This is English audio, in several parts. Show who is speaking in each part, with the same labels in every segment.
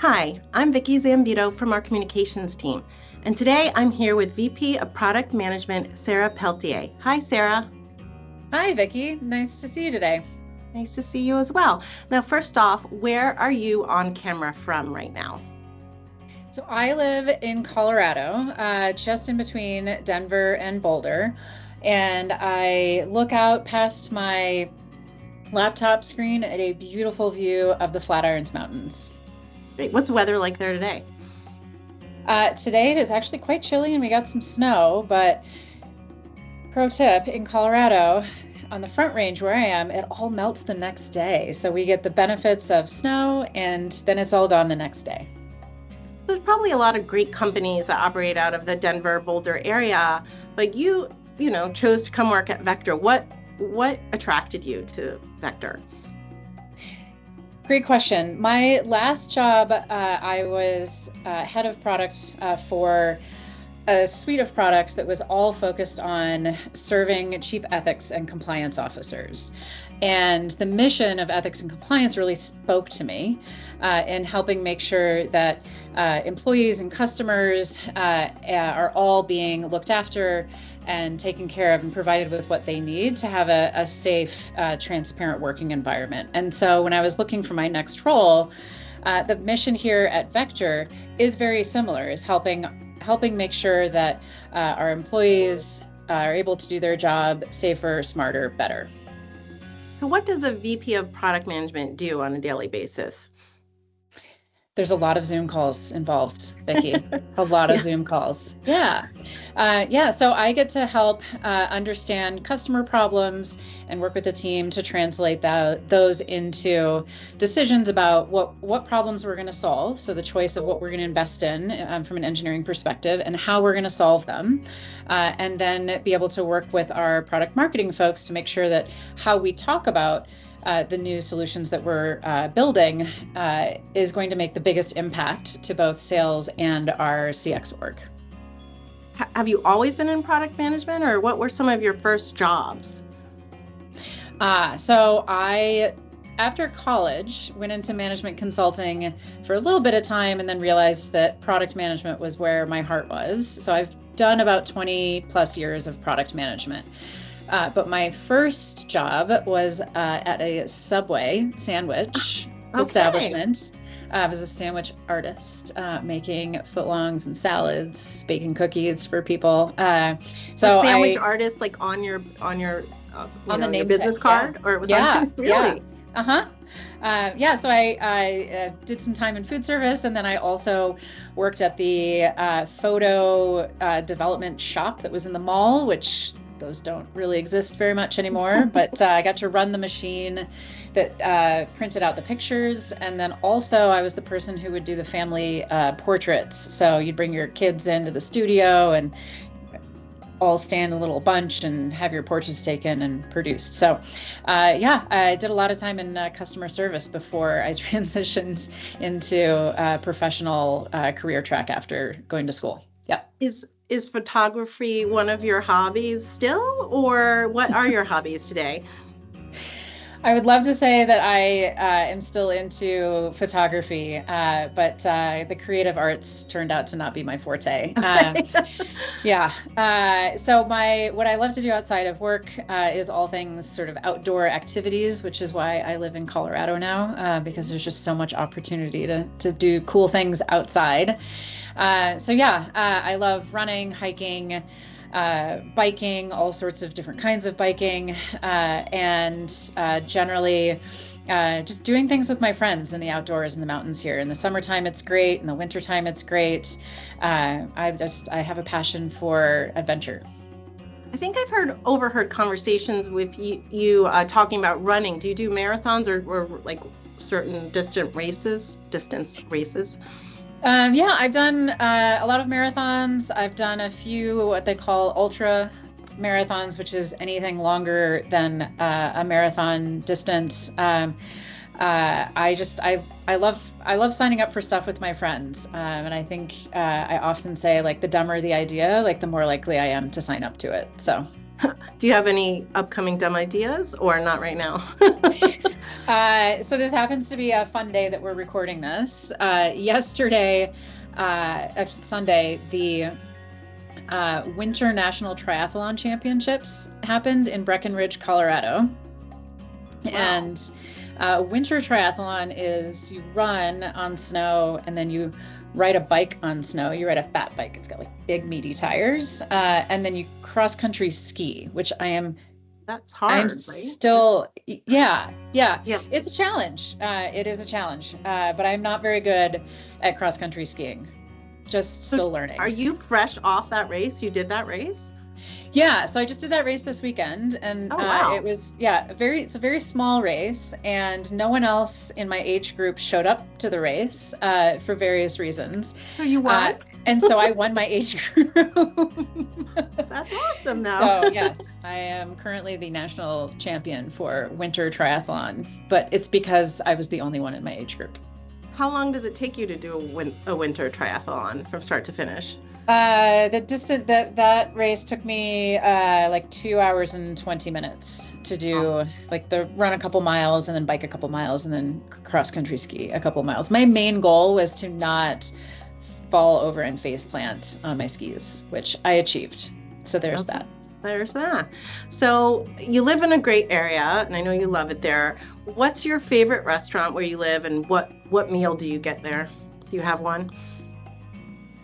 Speaker 1: Hi, I'm Vicki Zambito from our communications team, and today I'm here with VP of Product Management, Sarah Peltier. Hi, Sarah.
Speaker 2: Hi, Vicki. Nice to see you today.
Speaker 1: Nice to see you as well. Now, first off, where are you on camera from right now?
Speaker 2: So I live in Colorado, just in between Denver and Boulder, and I look out past my laptop screen at a beautiful view of the Flatirons Mountains.
Speaker 1: Great. What's the weather like there today?
Speaker 2: Today it is actually quite chilly and we got some snow, but pro tip, in Colorado, on the Front Range where I am, it all melts the next day. So we get the benefits of snow and then it's all gone the next day.
Speaker 1: There's probably a lot of great companies that operate out of the Denver, Boulder area, but you chose to come work at Vector. What attracted you to Vector?
Speaker 2: Great question. My last job, I was head of product for a suite of products that was all focused on serving chief ethics and compliance officers. And the mission of ethics and compliance really spoke to me in helping make sure that employees and customers are all being looked after and taken care of and provided with what they need to have a safe, transparent working environment. And so when I was looking for my next role, the mission here at Vector is very similar, is helping make sure that our employees are able to do their job safer, smarter, better.
Speaker 1: So what does a VP of product management do on a daily basis?
Speaker 2: There's a lot of Zoom calls involved, Vicki. A lot of Zoom calls. Yeah. So I get to help understand customer problems and work with the team to translate those into decisions about what problems we're going to solve. So the choice of what we're going to invest in from an engineering perspective and how we're going to solve them. And then be able to work with our product marketing folks to make sure that how we talk about the new solutions that we're building is going to make the biggest impact to both sales and our CX org.
Speaker 1: Have you always been in product management, or what were some of your first jobs?
Speaker 2: So I, after college, went into management consulting for a little bit of time and then realized that product management was where my heart was. So I've done about 20 plus years of product management. But my first job was at a Subway sandwich establishment. I was a sandwich artist, making footlongs and salads, baking cookies for people.
Speaker 1: Sandwich artist, like on your
Speaker 2: on the name
Speaker 1: your business card, or it was really?
Speaker 2: So I did some time in food service, and then I also worked at the photo development shop that was in the mall, which those don't really exist very much anymore, but I got to run the machine that printed out the pictures. And then also I was the person who would do the family portraits. So you'd bring your kids into the studio and all stand a little bunch and have your portraits taken and produced. So I did a lot of time in customer service before I transitioned into a professional career track after going to school. Yeah.
Speaker 1: Is photography one of your hobbies still, or what are your hobbies today?
Speaker 2: I would love to say that I am still into photography, but the creative arts turned out to not be my forte. So what I love to do outside of work is all things sort of outdoor activities, which is why I live in Colorado now, because there's just so much opportunity to do cool things outside. I love running, hiking, biking, all sorts of different kinds of biking, and generally just doing things with my friends in the outdoors in the mountains here. In the summertime, it's great. In the wintertime, it's great. I have a passion for adventure.
Speaker 1: I think I've overheard conversations with you talking about running. Do you do marathons or like certain distance races?
Speaker 2: I've done a lot of marathons. I've done a few what they call ultra marathons, which is anything longer than a marathon distance. I love signing up for stuff with my friends, and I think I often say, like, the dumber the idea, like the more likely I am to sign up to it. So
Speaker 1: Do you have any upcoming dumb ideas or not right now?
Speaker 2: So this happens to be a fun day that we're recording this. Yesterday, actually Sunday, the Winter National Triathlon Championships happened in Breckenridge, Colorado. Wow. And winter triathlon is you run on snow and then you ride a bike on snow. You ride a fat bike. It's got like big meaty tires. And then you cross country ski, which
Speaker 1: that's hard.
Speaker 2: I'm
Speaker 1: right?
Speaker 2: still, yeah. It's a challenge. It is a challenge. But I'm not very good at cross country skiing. Just still learning.
Speaker 1: Are you fresh off that race? You did that race?
Speaker 2: Yeah, so I just did that race this weekend, and
Speaker 1: wow.
Speaker 2: It was it's a very small race, and no one else in my age group showed up to the race for various reasons.
Speaker 1: So you won?
Speaker 2: And so I won my age group.
Speaker 1: That's awesome, though.
Speaker 2: So yes, I am currently the national champion for winter triathlon, but it's because I was the only one in my age group.
Speaker 1: How long does it take you to do a winter triathlon from start to finish?
Speaker 2: That race took me like 2 hours and 20 minutes to do, like the run a couple miles and then bike a couple miles and then cross country ski a couple miles. My main goal was to not fall over and face plant on my skis, which I achieved. So there's that.
Speaker 1: There's that. So you live in a great area, and I know you love it there. What's your favorite restaurant where you live, and what meal do you get there? Do you have one?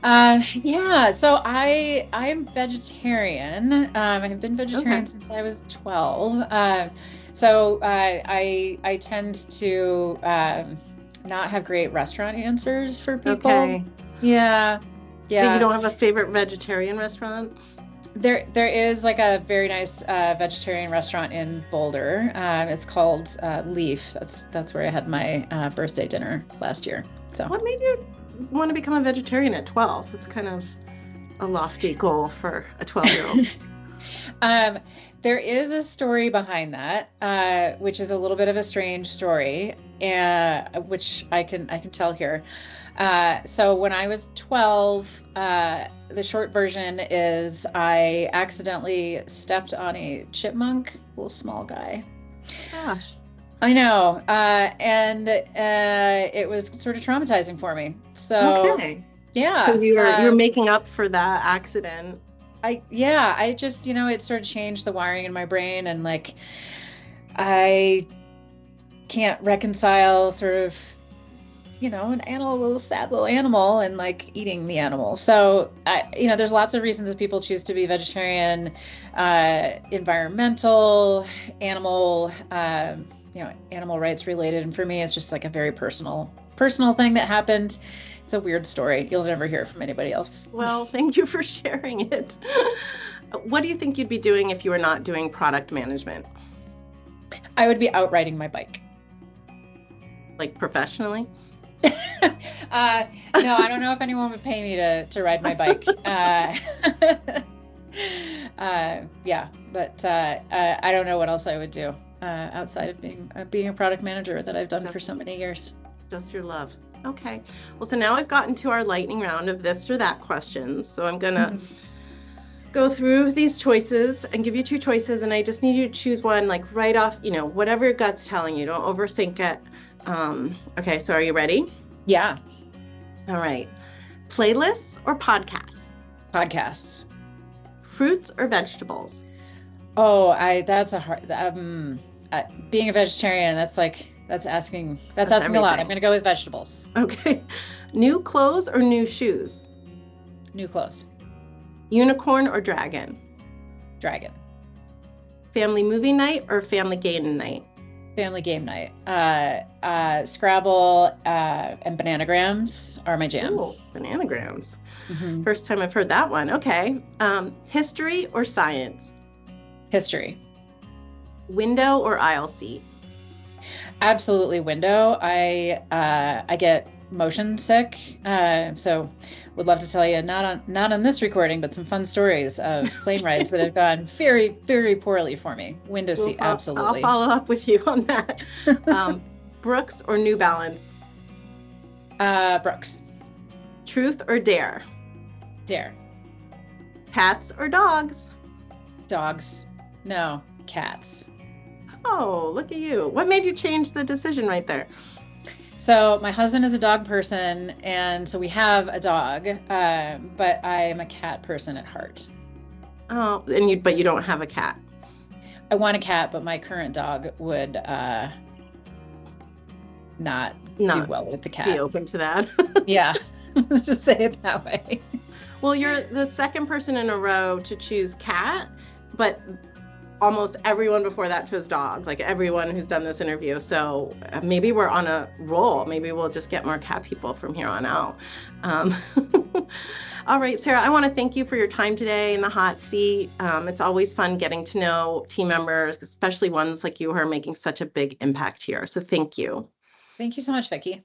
Speaker 2: Yeah, so I'm vegetarian. I have been vegetarian since I was 12. So I tend to not have great restaurant answers for people.
Speaker 1: Okay.
Speaker 2: Yeah.
Speaker 1: So you don't have a favorite vegetarian restaurant?
Speaker 2: There is like a very nice vegetarian restaurant in Boulder. It's called Leaf. That's where I had my birthday dinner last year. So
Speaker 1: what made you want to become a vegetarian at 12? It's kind of a lofty goal for a 12-year-old.
Speaker 2: There is a story behind that, which is a little bit of a strange story, which I can tell here. So when I was 12, the short version is I accidentally stepped on a chipmunk, little small guy.
Speaker 1: Gosh.
Speaker 2: I know. And it was sort of traumatizing for me. So, yeah.
Speaker 1: So you're making up for that accident.
Speaker 2: I just, it sort of changed the wiring in my brain, and like, I can't reconcile sort of, an animal, a little sad little animal, and like eating the animal. So there's lots of reasons that people choose to be vegetarian, environmental, animal, animal rights related. And for me, it's just like a very personal thing that happened. It's a weird story. You'll never hear it from anybody else.
Speaker 1: Well, thank you for sharing it. What do you think you'd be doing if you were not doing product management?
Speaker 2: I would be out riding my bike.
Speaker 1: Like professionally?
Speaker 2: No, I don't know if anyone would pay me to ride my bike. But I don't know what else I would do outside of being a product manager that I've done for so many years.
Speaker 1: Just your love. Okay. Well, so now I've gotten to our lightning round of this or that questions. So I'm gonna go through these choices and give you two choices, and I just need you to choose one, like right off, whatever your gut's telling you. Don't overthink it. Okay, so are you ready?
Speaker 2: Yeah.
Speaker 1: All right. Playlists or podcasts?
Speaker 2: Podcasts.
Speaker 1: Fruits or vegetables?
Speaker 2: Oh, that's a hard, being a vegetarian, that's asking a lot. I'm going to go with vegetables.
Speaker 1: Okay. New clothes or new shoes?
Speaker 2: New clothes.
Speaker 1: Unicorn or dragon?
Speaker 2: Dragon.
Speaker 1: Family movie night or family game night?
Speaker 2: Family game night. Scrabble and bananagrams are my jam.
Speaker 1: Ooh, bananagrams. Mm-hmm. First time I've heard that one. Okay. History or science?
Speaker 2: History.
Speaker 1: Window or aisle seat?
Speaker 2: Absolutely window. I get motion sick, so would love to tell you, not on this recording, but some fun stories of plane rides that have gone very, very poorly for me. Window seat, absolutely.
Speaker 1: I'll follow up with you on that. Brooks or New Balance?
Speaker 2: Brooks.
Speaker 1: Truth or dare?
Speaker 2: Dare.
Speaker 1: Cats or dogs?
Speaker 2: Dogs. No, cats.
Speaker 1: Oh, look at you. What made you change the decision right there?
Speaker 2: So my husband is a dog person, and so we have a dog, but I am a cat person at heart.
Speaker 1: Oh, but you don't have a cat.
Speaker 2: I want a cat, but my current dog would not do well with the cat.
Speaker 1: Be open to that.
Speaker 2: Yeah, let's just say it that way.
Speaker 1: Well, you're the second person in a row to choose cat, but almost everyone before that chose dog, like everyone who's done this interview. So maybe we're on a roll. Maybe we'll just get more cat people from here on out. All right, Sarah, I want to thank you for your time today in the hot seat. It's always fun getting to know team members, especially ones like you who are making such a big impact here. So thank you.
Speaker 2: Thank you so much, Vicki.